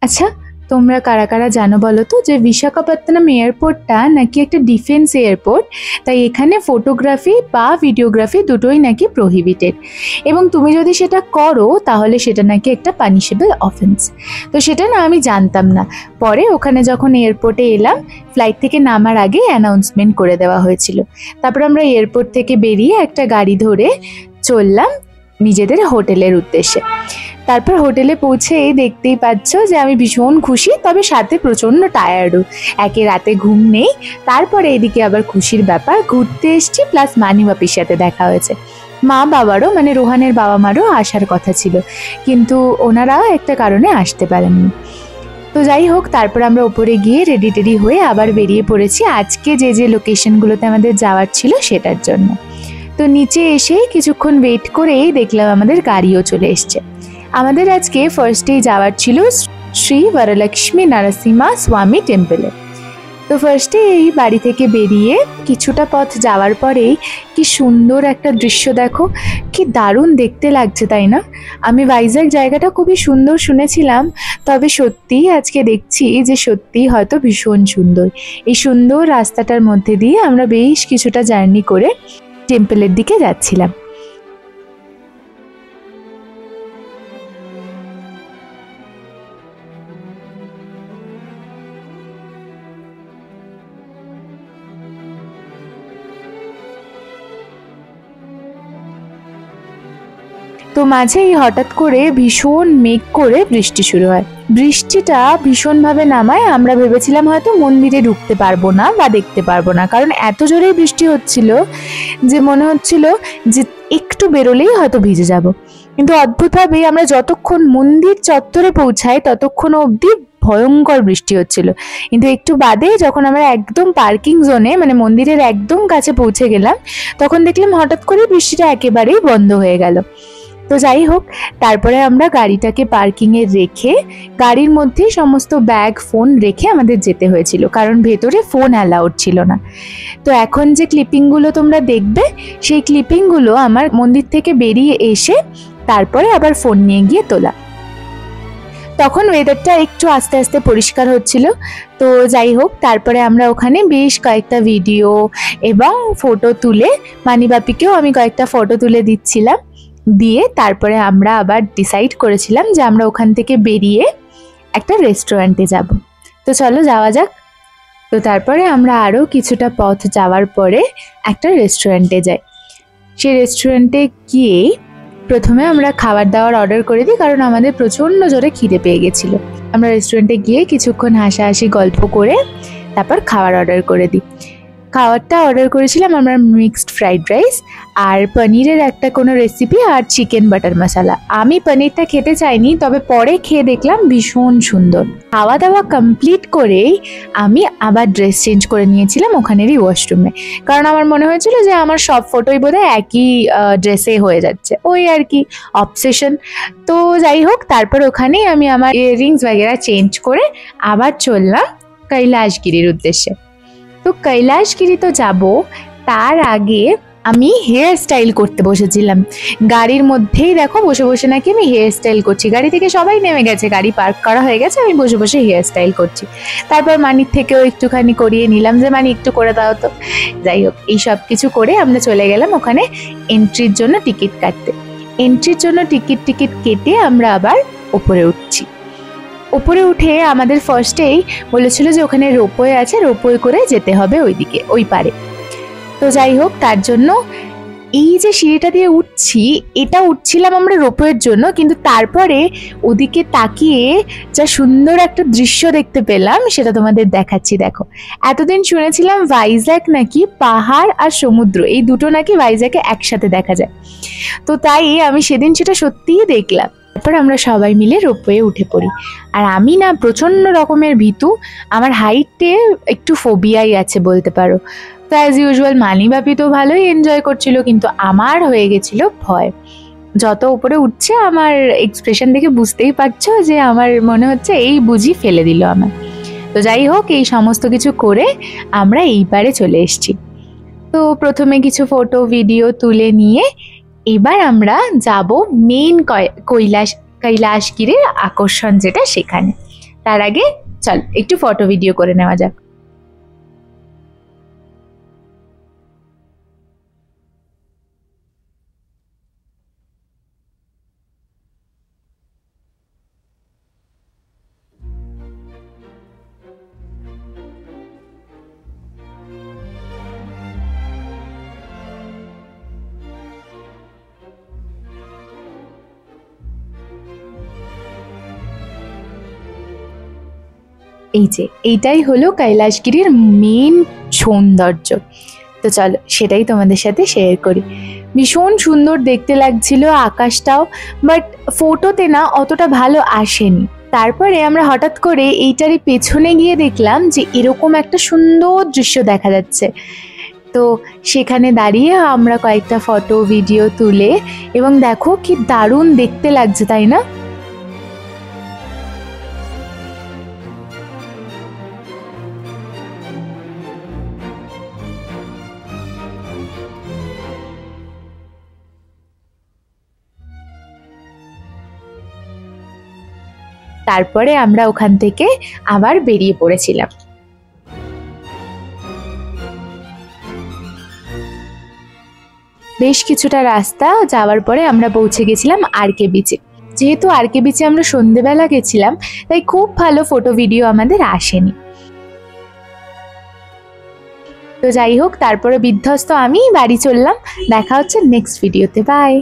আচ্ছা, তোমরা কারা কারা জানো বলো তো যে বিশাখাপত্তনম এয়ারপোর্টটা নাকি একটা ডিফেন্স এয়ারপোর্ট, তাই এখানে ফটোগ্রাফি বা ভিডিওগ্রাফি দুটোই নাকি প্রহিবিটেড, এবং তুমি যদি সেটা করো তাহলে সেটা নাকি একটা পানিশেবল অফেন্স। তো সেটা না আমি জানতাম না, পরে ওখানে যখন এয়ারপোর্টে এলাম ফ্লাইট থেকে নামার আগে অ্যানাউন্সমেন্ট করে দেওয়া হয়েছিল। তারপর আমরা এয়ারপোর্ট থেকে বেরিয়ে একটা গাড়ি ধরে চললাম নিজেদের হোটেলের উদ্দেশ্যে। তারপর হোটেলে পৌঁছে দেখতেই পাচ্ছ যে আমি ভীষণ খুশি, তবে সাথে প্রচণ্ড টায়ার্ডও, একে রাতে ঘুম নেই। তারপরে এদিকে আবার খুশির ব্যাপার, ঘুরতে এসছি প্লাস মানিবাপির সাথে দেখা হয়েছে। মা বাবারও মানে রোহানের বাবা মারও আসার কথা ছিল, কিন্তু ওনারাও একটা কারণে আসতে পারেননি। তো যাই হোক, তারপর আমরা উপরে গিয়ে রেডি টেডি হয়ে আবার বেরিয়ে পড়েছি আজকে যে যে লোকেশনগুলোতে আমাদের যাওয়ার ছিল সেটার জন্য। তো নিচে এসে কিছুক্ষণ ওয়েট করেই দেখলাম আমাদের গাড়িও চলে এসছে। আমাদের আজকে ফার্স্টেই যাওয়ার ছিল শ্রী বরলক্ষ্মী নরসিংহ স্বামী টেম্পলে। তো ফার্স্টে এই বাড়ি থেকে বেরিয়ে কিছুটা পথ যাওয়ার পরেই কি সুন্দর একটা দৃশ্য দেখো, কি দারুণ দেখতে লাগছে তাই না? আমি ভাইজ্যাক জায়গাটা খুবই সুন্দর শুনেছিলাম, তবে সত্যিই আজকে দেখছি যে সত্যিই হয়তো ভীষণ সুন্দর। এই সুন্দর রাস্তাটার মধ্যে দিয়ে আমরা বেশ কিছুটা জার্নি করে টেম্পলের দিকে যাচ্ছিলাম। তো মাঝেই হঠাৎ করে ভীষণ মেঘ করে বৃষ্টি শুরু হয়। বৃষ্টিটা ভীষণভাবে নামায়, আমরা ভেবেছিলাম হয়তো মন্দিরে ঢুকতে পারবো না বা দেখতে পারবো না, কারণ এত জোরে বৃষ্টি হচ্ছিল যে মনে হচ্ছিল যে একটু বেরোলেই হয়তো ভিজে যাব। কিন্তু অদ্ভুতভাবে আমরা যতক্ষণ মন্দির চত্বরে পৌঁছাই ততক্ষণ অবধি ভয়ঙ্কর বৃষ্টি হচ্ছিল, কিন্তু একটু বাদে যখন আমরা একদম পার্কিং জোনে মানে মন্দিরের একদম কাছে পৌঁছে গেলাম তখন দেখলাম হঠাৎ করে বৃষ্টিটা একেবারেই বন্ধ হয়ে গেল। তো যাই হোক, তারপরে আমরা গাড়িটাকে পার্কিংয়ে রেখে গাড়ির মধ্যেই সমস্ত ব্যাগ ফোন রেখে আমাদের যেতে হয়েছিল, কারণ ভেতরে ফোন অ্যালাউড ছিল না। তো এখন যে ক্লিপিংগুলো তোমরা দেখবে সেই ক্লিপিংগুলো আমার মন্দির থেকে বেরিয়ে এসে তারপরে আবার ফোন নিয়ে গিয়ে তোলা। তখন ওয়েদারটা একটু আস্তে আস্তে পরিষ্কার হচ্ছিল। তো যাই হোক, তারপরে আমরা ওখানে বেশ কয়েকটা ভিডিও এবং ফটো তুলে মানিবাপিকেও আমি কয়েকটা ফটো তুলে দিচ্ছিলাম। দিয়ে তারপরে আমরা আবার ডিসাইড করেছিলাম যে আমরা ওখান থেকে বেরিয়ে একটা রেস্টুরেন্টে যাব। তো চলো যাওয়া যাক। তো তারপরে আমরা আরও কিছুটা পথ যাওয়ার পরে একটা রেস্টুরেন্টে যাই। সেই রেস্টুরেন্টে গিয়ে প্রথমে আমরা খাবার দাবার অর্ডার করে দিই, কারণ আমাদের প্রচণ্ড জোরে খিদে পেয়ে গেছিলো। আমরা রেস্টুরেন্টে গিয়ে কিছুক্ষণ হাসাহাসি গল্প করে তারপর খাবার অর্ডার করে দিই। খাবারটা অর্ডার করেছিলাম আমরা মিক্সড ফ্রাইড রাইস আর পনিরের একটা কোনো রেসিপি আর চিকেন বাটার মশলা। আমি পনিরটা খেতে চাইনি, তবে পরে খেয়ে দেখলাম ভীষণ সুন্দর। খাওয়া দাওয়া কমপ্লিট করেই আমি আবার ড্রেস চেঞ্জ করে নিয়েছিলাম ওখানেরই ওয়াশরুমে, কারণ আমার মনে হয়েছিল যে আমার সব ফটোই বোধহয় একই ড্রেসে হয়ে যাচ্ছে, ওই আর কি অবসেশন। তো যাই হোক, তারপর ওখানেই আমি আমার ইয়াররিংস वगैरह চেঞ্জ করে আবার চললাম কৈলাসগিরির উদ্দেশ্যে। তো কৈলাসগিরি তো যাব, তার আগে আমি হেয়ার স্টাইল করতে বসেছিলাম। গাড়ির মধ্যেই দেখো বসে বসে নাকি আমি হেয়ার স্টাইল করছি। গাড়ি থেকে সবাই নেমে গেছে, গাড়ি পার্ক করা হয়ে গেছে, আমি বসে বসে হেয়ার স্টাইল করছি। তারপর মানির থেকেও একটুখানি করিয়ে নিলাম যে মানি একটু করে দাও তো। যাই হোক, এই সব কিছু করে আমরা চলে গেলাম ওখানে এন্ট্রির জন্য টিকিট কাটতে। এন্ট্রির জন্য টিকিট কেটে আমরা আবার ওপরে উঠছি। উপরে উঠে আমাদের ফার্স্টেই বলেছিল যে ওখানে রোপওয়ে আছে, রোপওয়ে করে যেতে হবে ওইদিকে ওই পারে। তো যাই হোক, তার জন্য এই যে সিঁড়িটা দিয়ে উঠছি, এটা উঠছিলাম আমরা রোপওয়ের জন্য, কিন্তু তারপরে ওদিকে তাকিয়ে যা সুন্দর একটা দৃশ্য দেখতে পেলাম সেটা তোমাদের দেখাচ্ছি। দেখো, এতদিন শুনেছিলাম ভাইজ্যাক নাকি পাহাড় আর সমুদ্র এই দুটো নাকি ভাইজ্যাকে একসাথে দেখা যায়, তো তাই আমি সেদিন সেটা সত্যিই দেখলাম। তারপর আমরা সবাই মিলে রোপওয়ে উঠে পড়ি। আর আমি না প্রচণ্ড রকমের ভীতু, আমার হাইটে একটু ফোবিয়াই আছে বলতে পারো। তো অ্যাজ ইউজুয়াল মানিবাপি তো ভালোই এনজয় করছিল, কিন্তু আমার হয়ে গেছিল ভয়। যত উপরে উঠছে আমার এক্সপ্রেশন দেখে বুঝতেই পারছো যে আমার মনে হচ্ছে এই বুঝি ফেলে দিল আমার। তো যাই হোক, এই সমস্ত কিছু করে আমরা এইবারে চলে এসেছি। তো প্রথমে কিছু ফটো ভিডিও তুলে নিয়ে এবার আমরা যাব মেইন কৈলাসগিরির আকর্ষণ যেটা সেখানে। তার আগে চল একটু ফটো ভিডিও করে নেওয়া যাক। এই যে এইটাই হলো কৈলাসগিরির মেন সৌন্দর্য। তো চলো সেটাই তোমাদের সাথে শেয়ার করি। ভীষণ সুন্দর দেখতে লাগছিল আকাশটাও, বাট ফটোতে না অতটা ভালো আসেনি। তারপরে আমরা হঠাৎ করে এইটারই পেছনে গিয়ে দেখলাম যে এরকম একটা সুন্দর দৃশ্য দেখা যাচ্ছে। তো সেখানে দাঁড়িয়ে আমরা কয়েকটা ফটো ভিডিও তুলে, এবং দেখো কি দারুণ দেখতে লাগছে, তাই না? তারপরে আমরা ওখান থেকে আবার বেরিয়ে পড়েছিলাম। বেশ কিছুটা রাস্তা যাওয়ার পরে আমরা পৌঁছে গেছিলাম আরকে বিচে। যেহেতু আরকে বিচে আমরা সন্ধেবেলা গেছিলাম, তাই খুব ভালো ফটো ভিডিও আমাদের আসেনি। তো যাই হোক, তারপরে বিধ্বস্ত আমি বাড়ি চললাম। দেখা হচ্ছে নেক্সট ভিডিওতে। বাই।